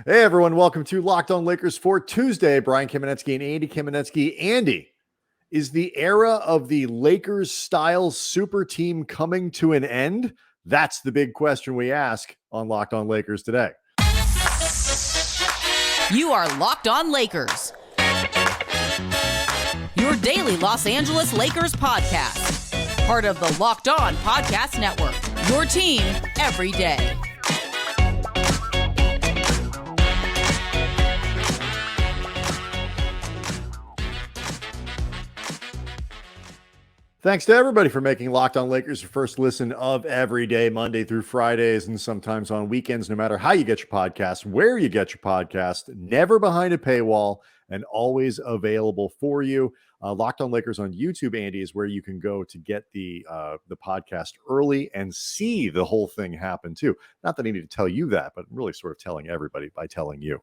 Hey everyone, welcome to Locked On Lakers for Tuesday. Brian Kamenetzkys and Andy Kamenetzkys. Andy, is the era of the Lakers-style super team coming to an end? That's the big question we ask on Locked On Lakers today. You are Locked On Lakers, your daily Los Angeles Lakers podcast. Part of the Locked On Podcast Network, your team every day. Thanks to everybody for making Locked On Lakers your first listen of every day, Monday through Fridays, and sometimes on weekends, no matter how you get your podcast, where you get your podcast, never behind a paywall and always available for you. Locked On Lakers on YouTube, Andy, is where you can go to get the podcast early and see the whole thing happen too. Not that I need to tell you that, but really sort of telling everybody by telling you.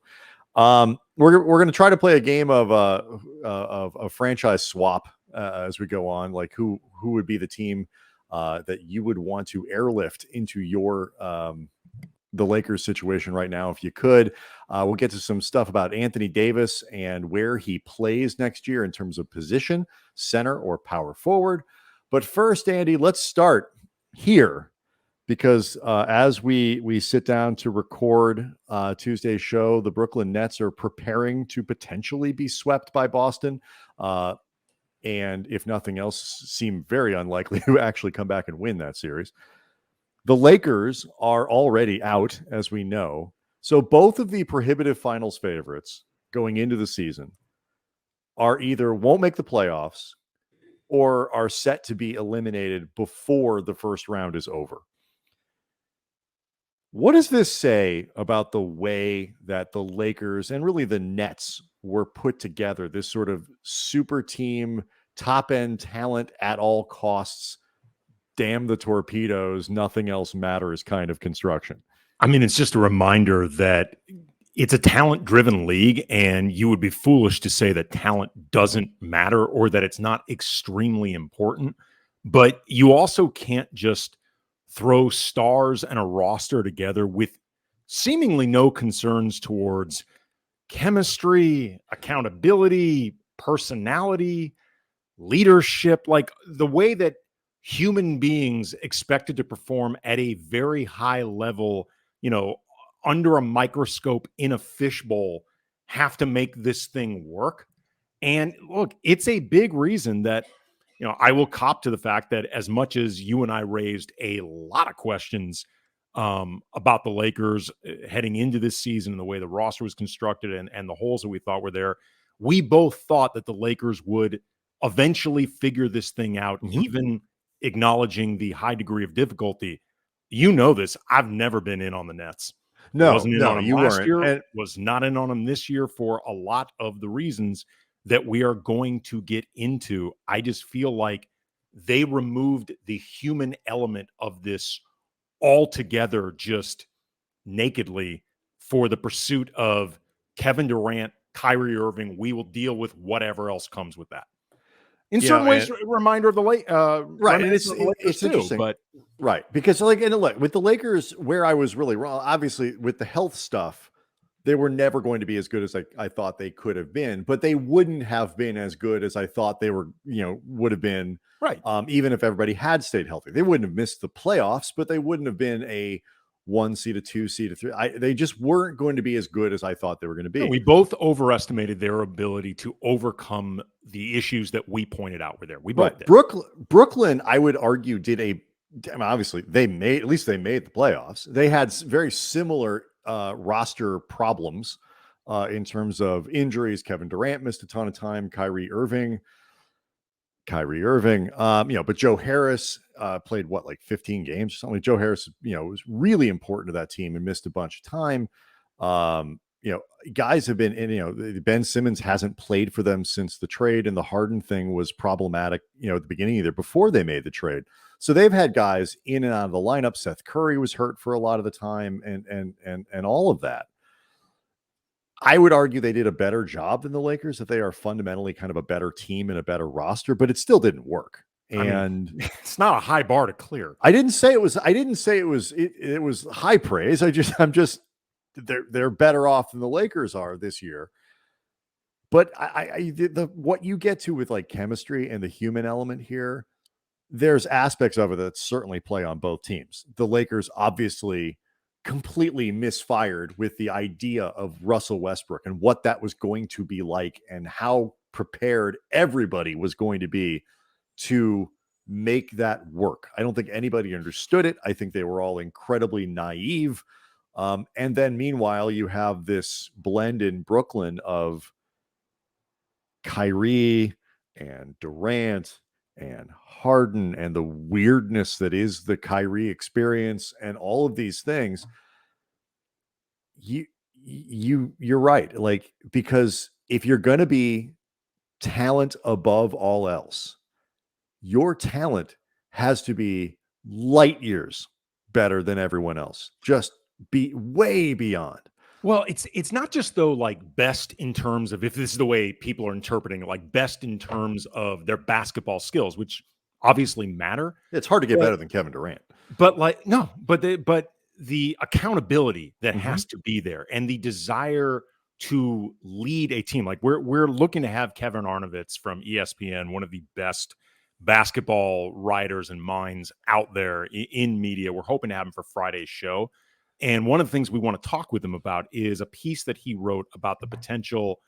We're going to try to play a game of franchise swap as we go on, like who would be the team that you would want to airlift into your the Lakers situation right now if you could. We'll get to some stuff about Anthony Davis and where he plays next year in terms of position, center or power forward. But first, Andy, let's start here because as we sit down to record Tuesday's show, the Brooklyn Nets are preparing to potentially be swept by Boston. And if nothing else, seem very unlikely to actually come back and win that series. The Lakers are already out, as we know. So both of the prohibitive finals favorites going into the season are either won't make the playoffs or are set to be eliminated before the first round is over. What does this say about the way that the Lakers and really the Nets were put together, this sort of super team, top-end talent at all costs, damn the torpedoes, nothing else matters kind of construction? I mean, it's just a reminder that it's a talent-driven league, and you would be foolish to say that talent doesn't matter or that it's not extremely important. But you also can't just throw stars and a roster together with seemingly no concerns towards chemistry, accountability, personality, leadership, like the way that human beings expected to perform at a very high level, under a microscope in a fishbowl, have to make this thing work. And look, it's a big reason that, I will cop to the fact that as much as you and I raised a lot of questions about the Lakers heading into this season and the way the roster was constructed and the holes that we thought were there, we both thought that the Lakers would eventually figure this thing out, even acknowledging the high degree of difficulty. You know this. I've never been in on the Nets. Wasn't in on them last year. And was not in on them this year for a lot of the reasons that we are going to get into. I just feel like they removed the human element of this altogether, just nakedly, for the pursuit of Kevin Durant, Kyrie Irving. We will deal with whatever else comes with that. In certain ways, a reminder of the late, right? And it's interesting, but right, because and look, with the Lakers, where I was really wrong, obviously with the health stuff, they were never going to be as good as I thought they could have been, but they wouldn't have been as good as I thought they were, would have been. Right. Even if everybody had stayed healthy, they wouldn't have missed the playoffs, but they wouldn't have been a 1 seed, a 2 seed, a 3. They just weren't going to be as good as I thought they were going to be. We both overestimated their ability to overcome the issues that we pointed out were there. We both did. Brooklyn, I would argue, obviously they made the playoffs. They had very similar roster problems in terms of injuries. Kevin Durant missed a ton of time. Kyrie Irving. But Joe Harris played 15 games or something. Joe Harris, was really important to that team and missed a bunch of time. Guys have been in, Ben Simmons hasn't played for them since the trade, and the Harden thing was problematic, at the beginning, either before they made the trade. So they've had guys in and out of the lineup. Seth Curry was hurt for a lot of the time and all of that. I would argue they did a better job than the Lakers, that they are fundamentally kind of a better team and a better roster, but it still didn't work. And it's not a high bar to clear. I didn't say it was high praise. they're better off than the Lakers are this year. But what you get to with like chemistry and the human element here, there's aspects of it that certainly play on both teams. The Lakers obviously completely misfired with the idea of Russell Westbrook and what that was going to be like and how prepared everybody was going to be to make that work. I don't think anybody understood it. I think they were all incredibly naive. And then meanwhile, you have this blend in Brooklyn of Kyrie and Durant and Harden and the weirdness that is the Kyrie experience and all of these things. You're right. Like, because if you're going to be talent above all else, your talent has to be light years better than everyone else. Just be way beyond. Well, it's not just though like best in terms of, if this is the way people are interpreting it, like best in terms of their basketball skills, which obviously matter. It's hard to get better than Kevin Durant. But like but the accountability that has to be there and the desire to lead a team. Like we're looking to have Kevin Arnovitz from ESPN, one of the best basketball writers and minds out there in media. We're hoping to have him for Friday's show. And one of the things we want to talk with him about is a piece that he wrote about the potential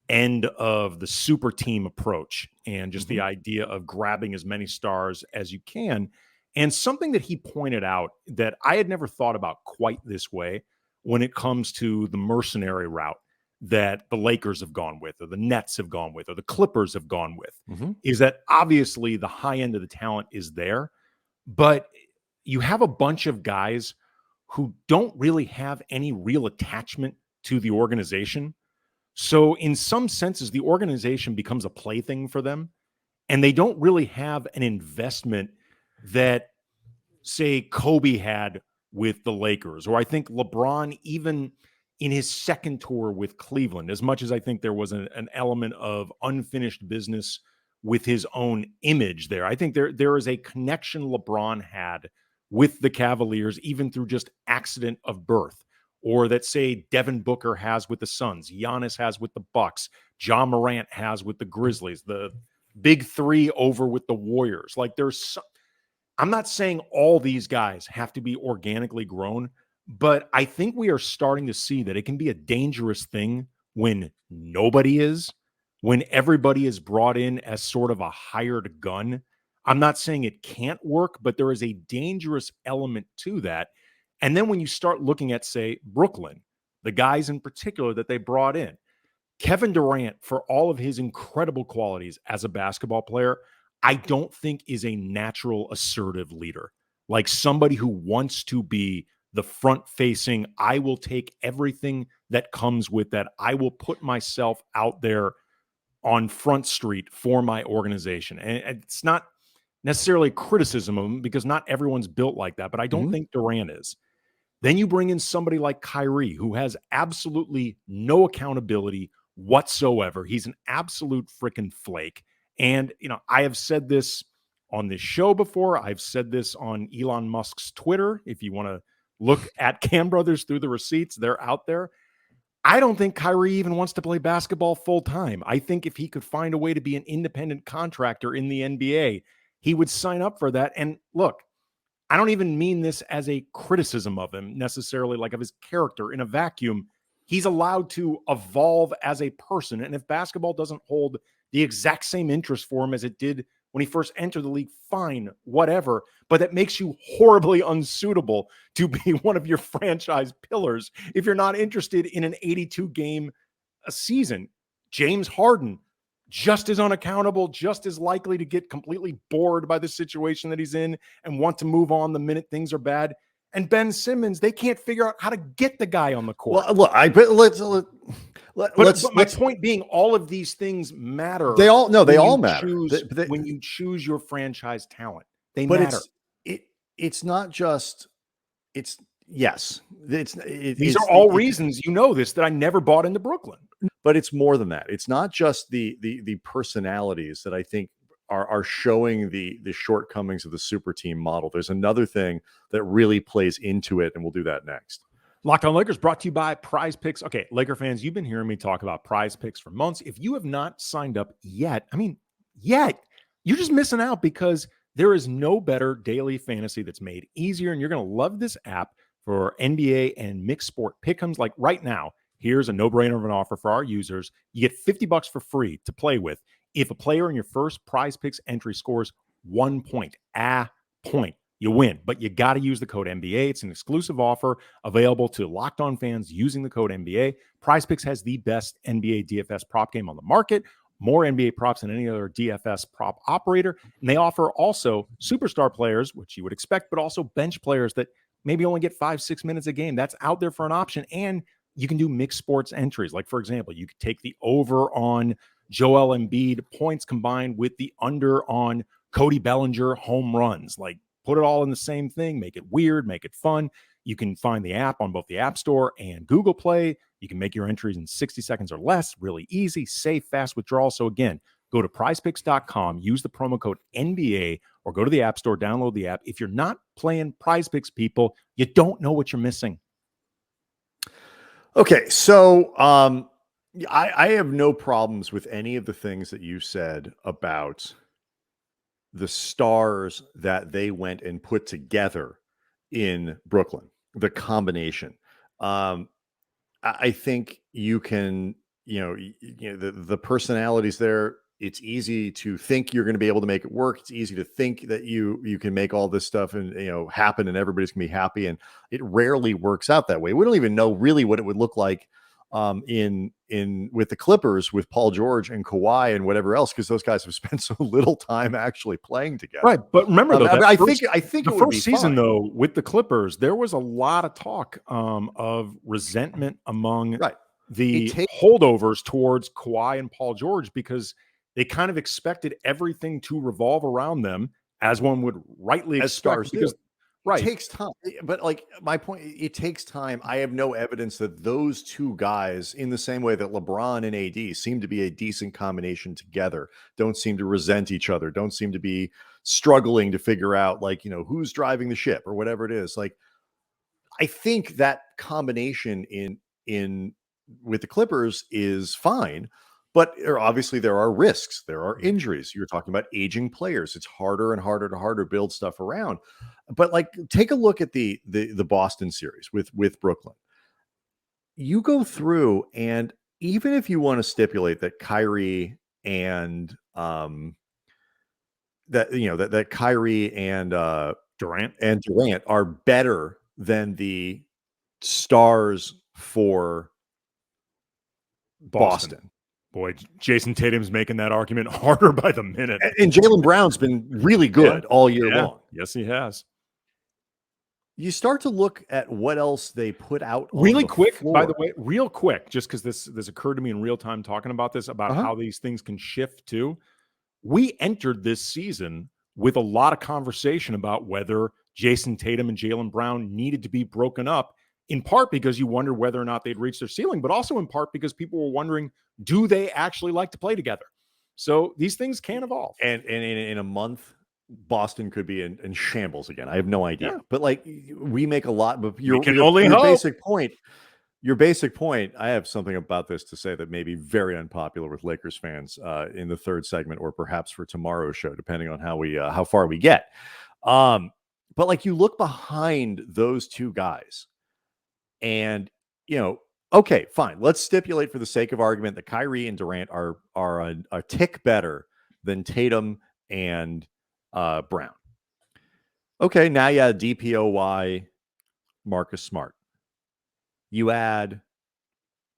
end of the super team approach and just the idea of grabbing as many stars as you can. And something that he pointed out that I had never thought about quite this way when it comes to the mercenary route that the Lakers have gone with, or the Nets have gone with, or the Clippers have gone with, is that obviously the high end of the talent is there, but you have a bunch of guys who don't really have any real attachment to the organization. So in some senses, the organization becomes a plaything for them, and they don't really have an investment that, say, Kobe had with the Lakers, or I think LeBron, even in his second tour with Cleveland, as much as I think there was an element of unfinished business with his own image there, I think there is a connection LeBron had with the Cavaliers, even through just accident of birth, or that, say, Devin Booker has with the Suns, Giannis has with the Bucks, John Morant has with the Grizzlies, the big three over with the Warriors. Like I'm not saying all these guys have to be organically grown, but I think we are starting to see that it can be a dangerous thing when nobody is, when everybody is brought in as sort of a hired gun. I'm not saying it can't work, but there is a dangerous element to that. And then when you start looking at, say, Brooklyn, the guys in particular that they brought in, Kevin Durant, for all of his incredible qualities as a basketball player, I don't think is a natural assertive leader, like somebody who wants to be the front-facing, I will take everything that comes with that. I will put myself out there on Front Street for my organization. And it's not necessarily criticism of him, because not everyone's built like that, but I don't think Durant is. Then you bring in somebody like Kyrie, who has absolutely no accountability whatsoever. He's an absolute freaking flake. And, I have said this on this show before. I've said this on Elon Musk's Twitter. If you want to look at Cam Brothers through the receipts, they're out there. I don't think Kyrie even wants to play basketball full time. I think if he could find a way to be an independent contractor in the NBA, he would sign up for that. And look, I don't even mean this as a criticism of him necessarily, like of his character in a vacuum. He's allowed to evolve as a person. And if basketball doesn't hold the exact same interest for him as it did when he first entered the league, fine, whatever. But that makes you horribly unsuitable to be one of your franchise pillars if you're not interested in an 82-game a season. James Harden, just as unaccountable, just as likely to get completely bored by the situation that he's in and want to move on the minute things are bad. And Ben Simmons, they can't figure out how to get the guy on the court. Well, look, my point being, all of these things matter. They all matter. When you choose your franchise talent, they matter. It's not just. These are all reasons, that I never bought into Brooklyn. But it's more than that. It's not just the personalities that I think are showing the shortcomings of the super team model. There's another thing that really plays into it, and we'll do that next. Locked On Lakers brought to you by Prize Picks. Okay, Laker fans, you've been hearing me talk about Prize Picks for months. If you have not signed up yet, you're just missing out because there is no better daily fantasy that's made easier, and you're going to love this app for NBA and mixed sport pick'ems. Like right now, here's a no-brainer of an offer for our users. You get $50 for free to play with if a player in your first Prize Picks entry scores 1 point. You win, but you got to use the code NBA. It's an exclusive offer available to Locked On fans using the code NBA. Prize Picks has the best NBA DFS prop game on the market, more NBA props than any other DFS prop operator. And they offer also superstar players, which you would expect, but also bench players that maybe only get 5-6 minutes a game. That's out there for an option. And you can do mixed sports entries. Like, for example, you could take the over on Joel Embiid points combined with the under on Cody Bellinger home runs. Like, put it all in the same thing, make it weird, make it fun. You can find the app on both the App Store and Google Play. You can make your entries in 60 seconds or less, really easy, safe, fast withdrawal. So again, go to prizepicks.com, use the promo code NBA, or go to the App Store, download the app. If you're not playing Prize Picks, people, you don't know what you're missing. Okay, so I have no problems with any of the things that you said about the stars that they went and put together in Brooklyn, the combination. I think you can, the personalities there. It's easy to think you're going to be able to make it work. It's easy to think that you can make all this stuff and happen, and everybody's gonna be happy. And it rarely works out that way. We don't even know really what it would look like in with the Clippers with Paul George and Kawhi and whatever else, because those guys have spent so little time actually playing together. Right, but remember though, I think the it would first be season fine. though with the Clippers, there was a lot of talk of resentment among the holdovers towards Kawhi and Paul George because they kind of expected everything to revolve around them, as one would rightly as expect. Stars because do. It takes time, but like my point, it takes time. I have no evidence that those two guys, in the same way that LeBron and AD seem to be a decent combination together, don't seem to resent each other, don't seem to be struggling to figure out who's driving the ship or whatever it is. Like, I think that combination in with the Clippers is fine. But obviously there are risks. There are injuries. You're talking about aging players. It's harder and harder to build stuff around. But take a look at the Boston series with Brooklyn. You go through, and even if you want to stipulate that Kyrie and that Kyrie and Durant are better than the stars for Boston. Boy, Jason Tatum's making that argument harder by the minute. And Jaylen Brown's been really good all year long. Yes, he has. You start to look at what else they put out really on the quick, floor. by the way, real quick, just because this occurred to me in real time talking about this, about how these things can shift too. We entered this season with a lot of conversation about whether Jason Tatum and Jaylen Brown needed to be broken up, in part because you wondered whether or not they'd reach their ceiling, but also in part because people were wondering, do they actually like to play together? So these things can evolve. And in a month, Boston could be in shambles again. I have no idea. But we make a lot, but your basic point, I have something about this to say that may be very unpopular with Lakers fans in the third segment, or perhaps for tomorrow's show, depending on how far we get. But you look behind those two guys, and okay, fine. Let's stipulate for the sake of argument that Kyrie and Durant are a tick better than Tatum and Brown. Okay, now you add DPOY, Marcus Smart. You add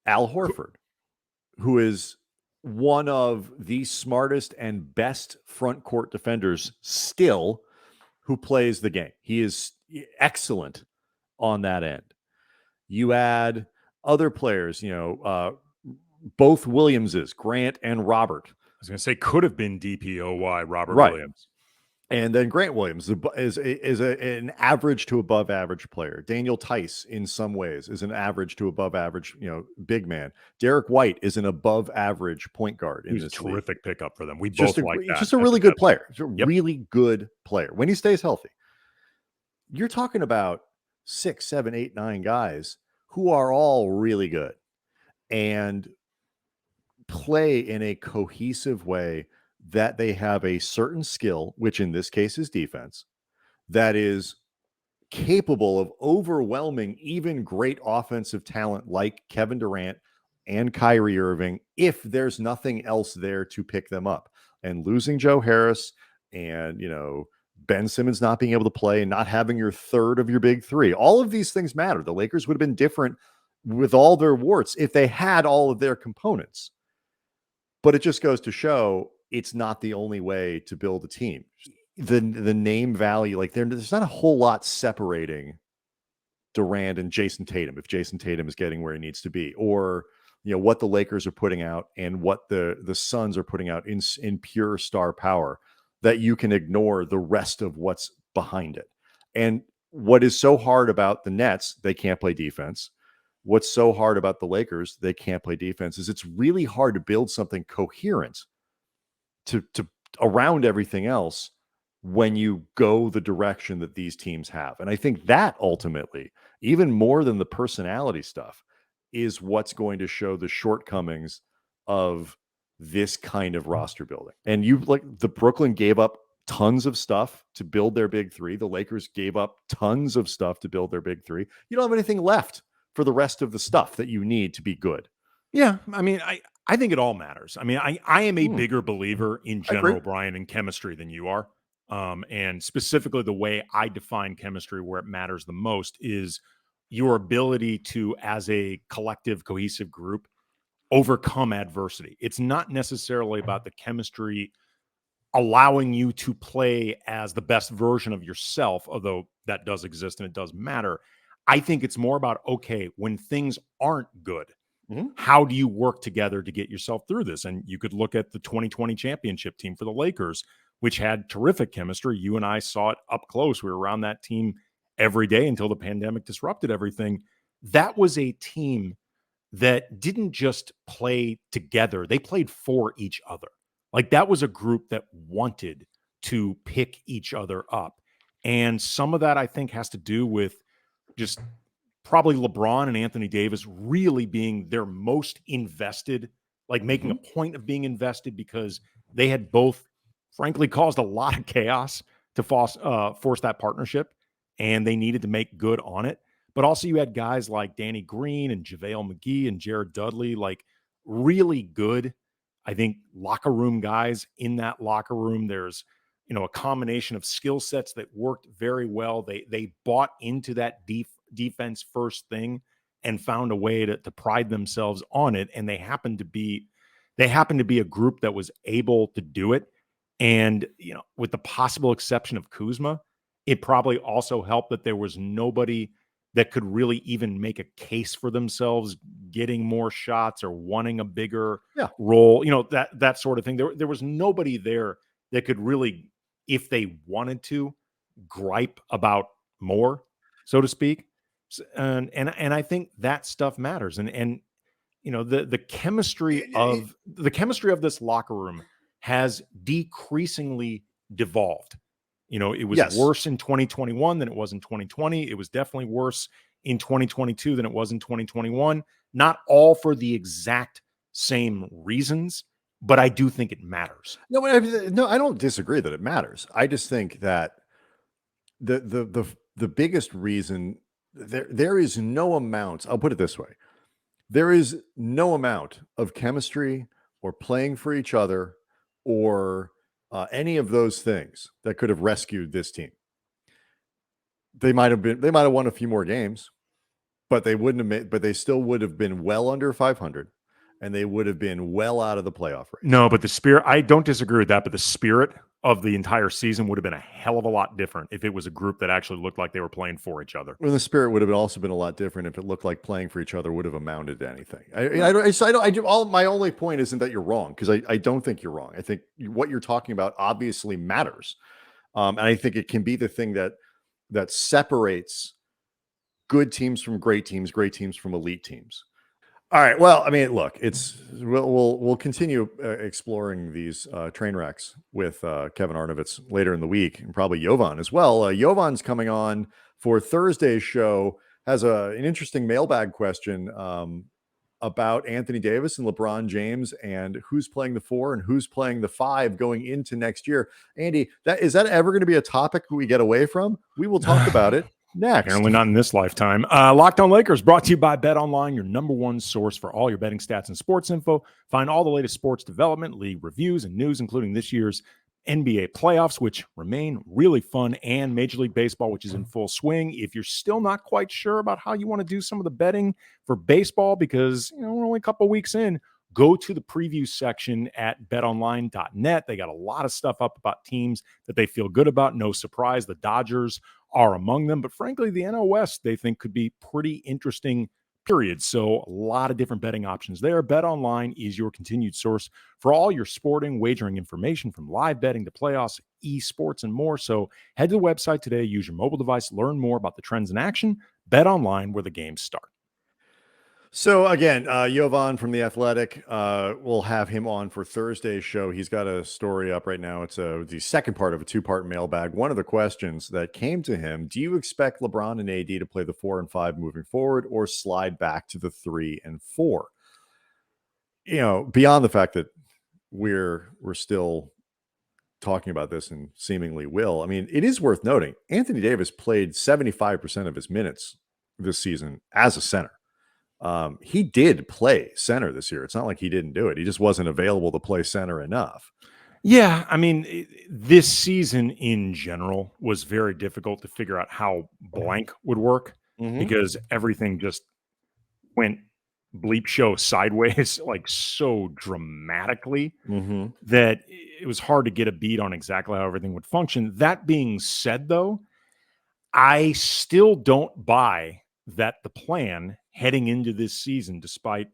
Al Horford, who is one of the smartest and best front court defenders still who plays the game. He is excellent on that end. You add other players, both Williamses, Grant and Robert. I was going to say could have been DPOY, Robert Williams. And then Grant Williams is an average to above average player. Daniel Tice, in some ways, is an average to above average, big man. Derek White is an above average point guard. He's a terrific pickup for them. We both like that. Just a really good player. Really good player when he stays healthy. You're talking about 6, 7, 8, 9 guys who are all really good and play in a cohesive way, that they have a certain skill, which in this case is defense, that is capable of overwhelming even great offensive talent like Kevin Durant and Kyrie Irving if there's nothing else there to pick them up. And losing Joe Harris and, Ben Simmons not being able to play and not having your third of your big three, all of these things matter. The Lakers would have been different with all their warts if they had all of their components. But it just goes to show it's not the only way to build a team. The name value, like there's not a whole lot separating Durant and Jason Tatum if Jason Tatum is getting where he needs to be, or what the Lakers are putting out and what the Suns are putting out in pure star power, that you can ignore the rest of what's behind it. And what is so hard about the Nets, they can't play defense. What's so hard about the Lakers, they can't play defense, is it's really hard to build something coherent to around everything else when you go the direction that these teams have. And I think that ultimately, even more than the personality stuff, is what's going to show the shortcomings of this kind of roster building. And the Brooklyn gave up tons of stuff to build their big three. The Lakers gave up tons of stuff to build their big three. You don't have anything left for the rest of the stuff that you need to be good. Yeah. I mean, I think it all matters. I mean, I am a bigger believer in general, Brian, in chemistry than you are. And specifically the way I define chemistry, where it matters the most, is your ability to, as a collective, cohesive group, overcome adversity. It's not necessarily about the chemistry allowing you to play as the best version of yourself, although that does exist and it does matter. I think it's more about, okay, when things aren't good, how do you work together to get yourself through this? And you could look at the 2020 championship team for the Lakers, which had terrific chemistry. You and I saw it up close. We were around that team every day until the pandemic disrupted everything. That was a team that didn't just play together. They played for each other. Like, that was a group that wanted to pick each other up. And some of that, I think, has to do with just probably LeBron and Anthony Davis really being their most invested, like making a point of being invested, because they had both, frankly, caused a lot of chaos to force that partnership, and they needed to make good on it. But also you had guys like Danny Green and JaVale McGee and Jared Dudley, like really good, I think, locker room guys in that locker room. There's, a combination of skill sets that worked very well. They bought into that defense first thing and found a way to pride themselves on it. And they happened to be a group that was able to do it. And, with the possible exception of Kuzma, it probably also helped that there was nobody that could really even make a case for themselves getting more shots or wanting a bigger role, that sort of thing. There was nobody there that could really, if they wanted to, gripe about more, so to speak. And I think that stuff matters. And the chemistry of this locker room has decreasingly devolved. It was worse in 2021 than it was in 2020. It was definitely worse in 2022 than it was in 2021. Not all for the exact same reasons, but I do think it matters. No, I don't disagree that it matters. I just think that the biggest reason, there is no amount, I'll put it this way. There is no amount of chemistry or playing for each other or any of those things that could have rescued this team. They might have won a few more games, but they still would have been well under 500, and they would have been well out of the playoff race. No, but the spirit, I don't disagree with that, but the spirit of the entire season would have been a hell of a lot different if it was a group that actually looked like they were playing for each other. Well, the spirit would have also been a lot different if it looked like playing for each other would have amounted to anything. My only point isn't that you're wrong, because I don't think you're wrong. I think what you're talking about obviously matters. And I think it can be the thing that separates good teams from great teams from elite teams. All right. Well, I mean, look, we'll continue exploring these train wrecks with Kevin Arnovitz later in the week, and probably Jovan as well. Jovan's coming on for Thursday's show. has an interesting mailbag question about Anthony Davis and LeBron James and who's playing the 4 and who's playing the 5 going into next year. Andy, is that ever going to be a topic we get away from? We will talk about it next. Apparently not in this lifetime. Locked On Lakers brought to you by Bet Online, your number one source for all your betting stats and sports info. Find all the latest sports development, league reviews, and news, including this year's NBA playoffs, which remain really fun, and Major League Baseball, which is in full swing. If you're still not quite sure about how you want to do some of the betting for baseball, because we're only a couple weeks in, go to the preview section at betonline.net. They got a lot of stuff up about teams that they feel good about. No surprise, the Dodgers are among them, but frankly, the NL West they think could be pretty interesting. Period. So a lot of different betting options there. Bet Online is your continued source for all your sporting wagering information, from live betting to playoffs, esports, and more. So head to the website today, use your mobile device, learn more about the trends in action. Bet Online, where the games start. So again, Jovan from The Athletic, we'll have him on for Thursday's show. He's got a story up right now. It's the second part of a 2-part mailbag. One of the questions that came to him: do you expect LeBron and AD to play the 4 and 5 moving forward, or slide back to the 3 and 4? Beyond the fact that we're still talking about this and seemingly will. I mean, it is worth noting Anthony Davis played 75% of his minutes this season as a center. He did play center this year. It's not like he didn't do it. He just wasn't available to play center enough. Yeah, I mean, this season in general was very difficult to figure out how blank would work, because everything just went bleep show sideways like so dramatically that it was hard to get a beat on exactly how everything would function. That being said, though, I still don't buy that the plan heading into this season, despite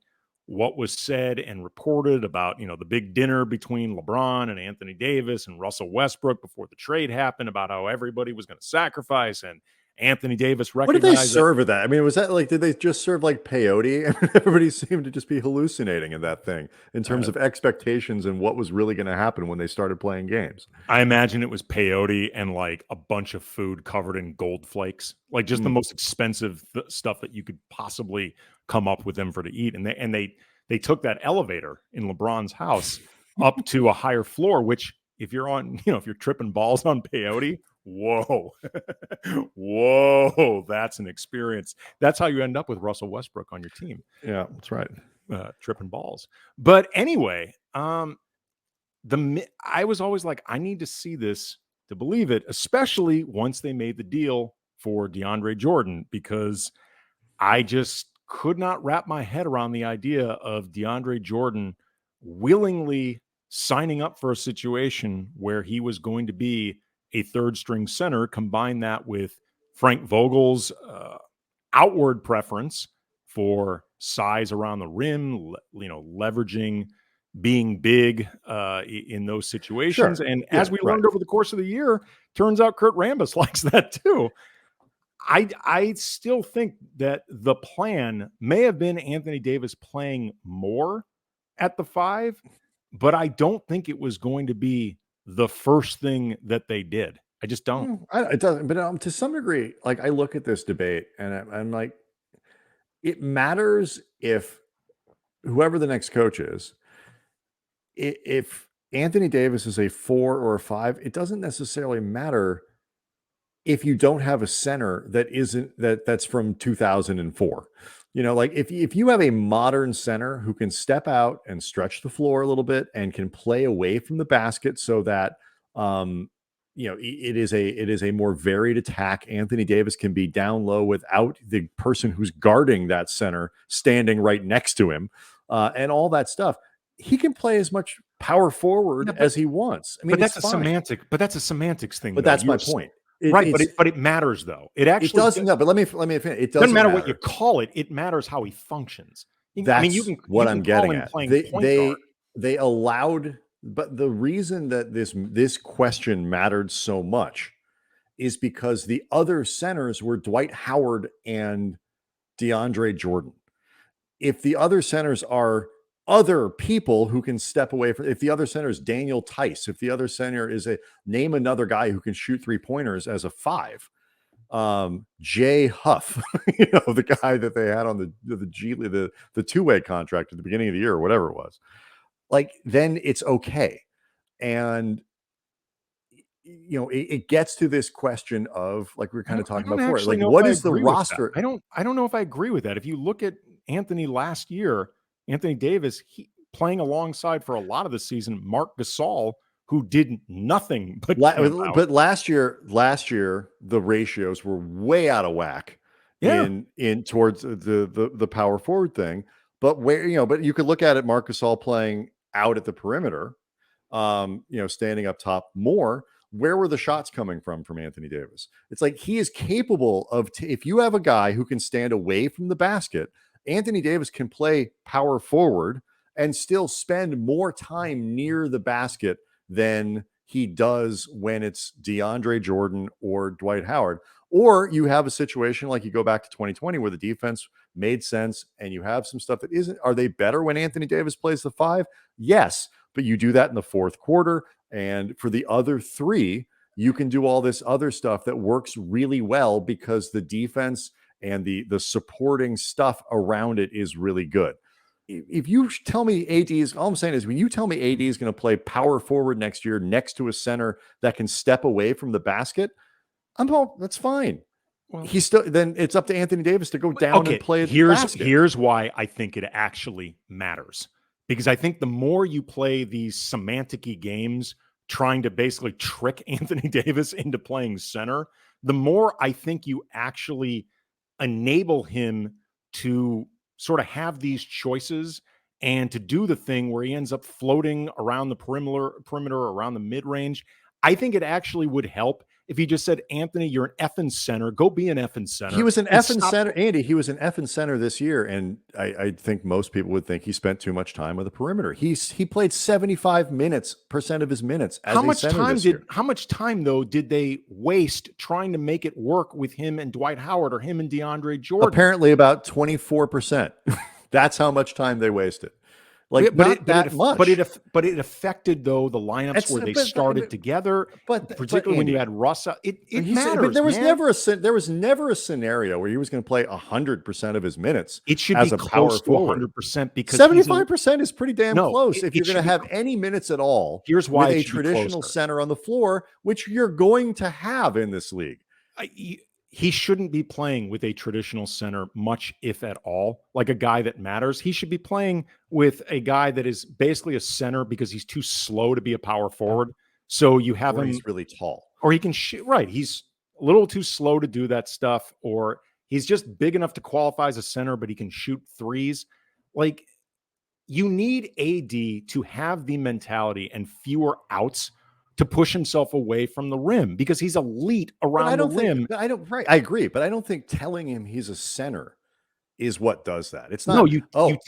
what was said and reported about, the big dinner between LeBron and Anthony Davis and Russell Westbrook before the trade happened, about how everybody was going to sacrifice, and Anthony Davis recognized. What did they serve at that? I mean, was that did they just serve like peyote? Everybody seemed to just be hallucinating in that thing in terms of expectations and what was really going to happen when they started playing games. I imagine it was peyote and like a bunch of food covered in gold flakes, like just the most expensive stuff that you could possibly come up with them for to eat. And they took that elevator in LeBron's house up to a higher floor, which if you're on, if you're tripping balls on peyote, whoa, that's an experience. That's how you end up with Russell Westbrook on your team. Yeah, that's right. Tripping balls. But anyway, I was always like, I need to see this to believe it, especially once they made the deal for DeAndre Jordan, because I just could not wrap my head around the idea of DeAndre Jordan willingly signing up for a situation where he was going to be a third string center. Combine that with Frank Vogel's outward preference for size around the rim, leveraging being big in those situations. Sure. And as we learned over the course of the year, turns out Kurt Rambis likes that too. I still think that the plan may have been Anthony Davis playing more at the 5, but I don't think it was going to be the first thing that they did. I just don't. It doesn't. But to some degree, like I look at this debate and I'm like, it matters if whoever the next coach is, if Anthony Davis is a 4 or a 5, it doesn't necessarily matter if you don't have a center that's from 2004. Like if you have a modern center who can step out and stretch the floor a little bit and can play away from the basket so that it is a more varied attack. Anthony Davis can be down low without the person who's guarding that center standing right next to him, and all that stuff. He can play as much power forward as he wants. I mean, but that's a semantics thing. But that's my point. But it matters though. It actually doesn't. No, but let me finish. It doesn't matter what you call it. It matters how he functions. I'm getting at. They allowed, but the reason that this question mattered so much is because the other centers were Dwight Howard and DeAndre Jordan. If the other centers are other people who can step away from, if the other center is Daniel Tice, if the other center is name another guy who can shoot 3-pointers as a 5, Jay Huff, the guy that they had on the G League, the two-way contract at the beginning of the year or whatever it was, like, then it's okay. And it gets to this question of, like we were kind of talking about before, like, what is the roster? I don't know if I agree with that. If you look at Anthony last year, Anthony Davis, he playing alongside for a lot of the season, Marc Gasol, who did nothing but but last year the ratios were way out of whack in towards the power forward thing. But but you could look at it, Marc Gasol playing out at the perimeter, standing up top more. Where were the shots coming from Anthony Davis? It's like he is capable of, if you have a guy who can stand away from the basket, Anthony Davis can play power forward and still spend more time near the basket than he does when it's DeAndre Jordan or Dwight Howard. Or you have a situation like you go back to 2020 where the defense made sense and you have some stuff that isn't. Are they better when Anthony Davis plays the 5? Yes, but you do that in the fourth quarter. And for the other 3, you can do all this other stuff that works really well because the defense and the supporting stuff around it is really good. If you tell me AD is, all I'm saying is, when you tell me AD is going to play power forward next year next to a center that can step away from the basket, that's fine. Well, then it's up to Anthony Davis to go down and play the basket. Here's why I think it actually matters. Because I think the more you play these semantic-y games trying to basically trick Anthony Davis into playing center, the more I think you actually enable him to sort of have these choices and to do the thing where he ends up floating around the perimeter around the mid-range. I think it actually would help if he just said, Anthony, you're an effing center. Go be an effing center. He was an effing center, Andy. He was an effing center this year. And I think most people would think he spent too much time with the perimeter. He played 75% of his minutes as a center this year. How much time, though, did they waste trying to make it work with him and Dwight Howard or him and DeAndre Jordan? Apparently about 24%. That's how much time they wasted. Like, but it affected, though, the lineups where they started together. But particularly when you had Russ, it matters. But there was never a scenario where he was going to play 100% of his minutes. It should be close to 100% because 75% is pretty damn close. If you're going to have any minutes at all, here's why with a traditional center on the floor, which you're going to have in this league. He shouldn't be playing with a traditional center much, if at all, like a guy that matters. He should be playing with a guy that is basically a center because he's too slow to be a power forward. So you have him. He's really tall. Or he can shoot. Right. He's a little too slow to do that stuff. Or he's just big enough to qualify as a center, but he can shoot threes. Like, you need AD to have the mentality and fewer outs to push himself away from the rim because he's elite around the rim. I agree, but I don't think telling him he's a center is what does that. It's not. No, you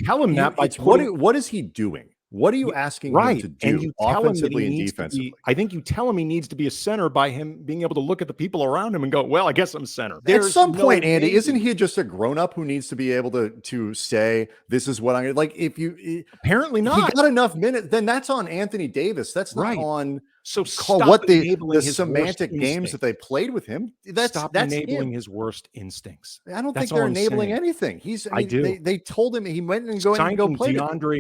tell him that. What is he doing? What are you asking him to do, and you offensively and defensively? I think you tell him he needs to be a center by him being able to look at the people around him and go, well, I guess I'm center. At some point, Andy, isn't he just a grown-up who needs to be able to say, this is what I'm going to, like, if you... Apparently not. He got enough minutes, then that's on Anthony Davis. That's not on... So what the semantic games that they played with him. That's enabling his worst instincts. I don't think they're enabling anything. They told him he went and go play.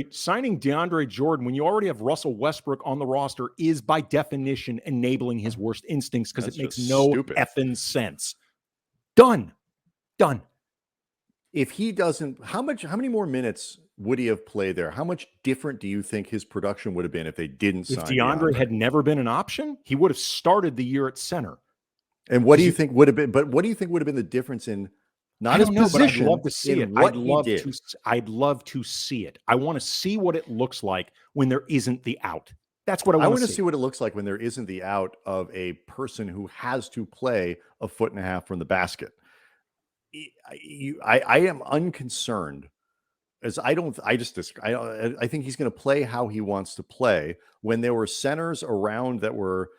Signing DeAndre Jordan when you already have Russell Westbrook on the roster is by definition enabling his worst instincts because it makes no effing sense. Done. If he doesn't, how many more minutes would he have played there? How much different do you think his production would have been if they didn't sign DeAndre had never been an option? He would have started the year at center. And what do you think would have been? But what do you think would have been the difference in not his position? I'd love to see it. I'd love to see it. I want to see what it looks like when there isn't the out. That's what I want to see. What it looks like when there isn't the out of a person who has to play a foot and a half from the basket. I am unconcerned, as I think he's going to play how he wants to play. When there were centers around that were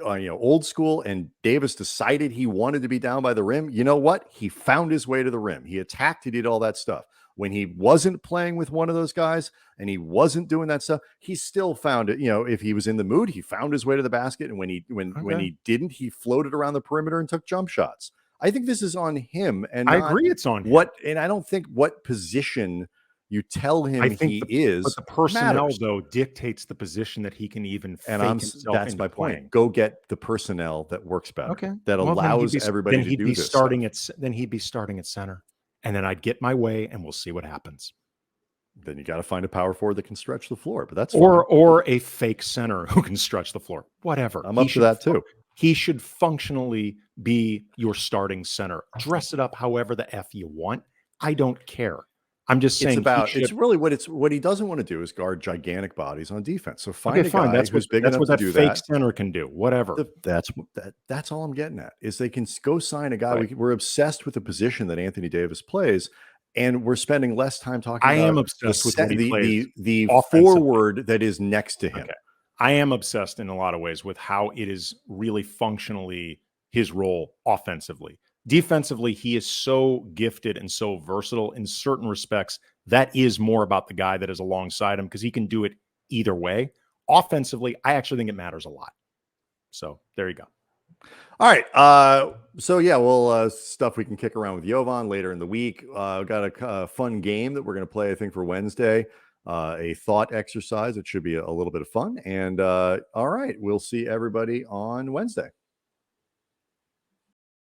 old school and Davis decided he wanted to be down by the rim, you know what? He found his way to the rim. He attacked, he did all that stuff. when he wasn't playing with one of those guys and he wasn't doing that stuff, he still found it. If he was in the mood, he found his way to the basket. And when he didn't, he floated around the perimeter and took jump shots. I think this is on him, and I agree it's on him. And I don't think what position you tell him but the personnel though dictates the position that he can even fake himself that's into my playing. point. Go get the personnel that works better. Okay. That allows everybody to do this. Then he'd be starting at center. And then I'd get my way and we'll see what happens. Then you got to find a power forward that can stretch the floor, but that's or a fake center who can stretch the floor. Whatever. I'm up to that too. He should functionally be your starting center. Dress it up however the F you want. I don't care. I'm just saying it's really what he doesn't want to do is guard gigantic bodies on defense. So find a guy who's big enough to do that. Fake center can do whatever. That's all I'm getting at is they can go sign a guy. Right. We're obsessed with the position that Anthony Davis plays, and we're spending less time talking. I am obsessed with what he plays the forward that is next to him. Okay. I am obsessed in a lot of ways with how it is really functionally his role offensively. Defensively, he is so gifted and so versatile in certain respects. That is more about the guy that is alongside him because he can do it either way. Offensively, I actually think it matters a lot. So there you go. All right. So yeah, well, stuff we can kick around with Jovan later in the week. We've got a fun game that we're going to play, I think, for Wednesday. A thought exercise. It should be a little bit of fun. And all right, we'll see everybody on Wednesday.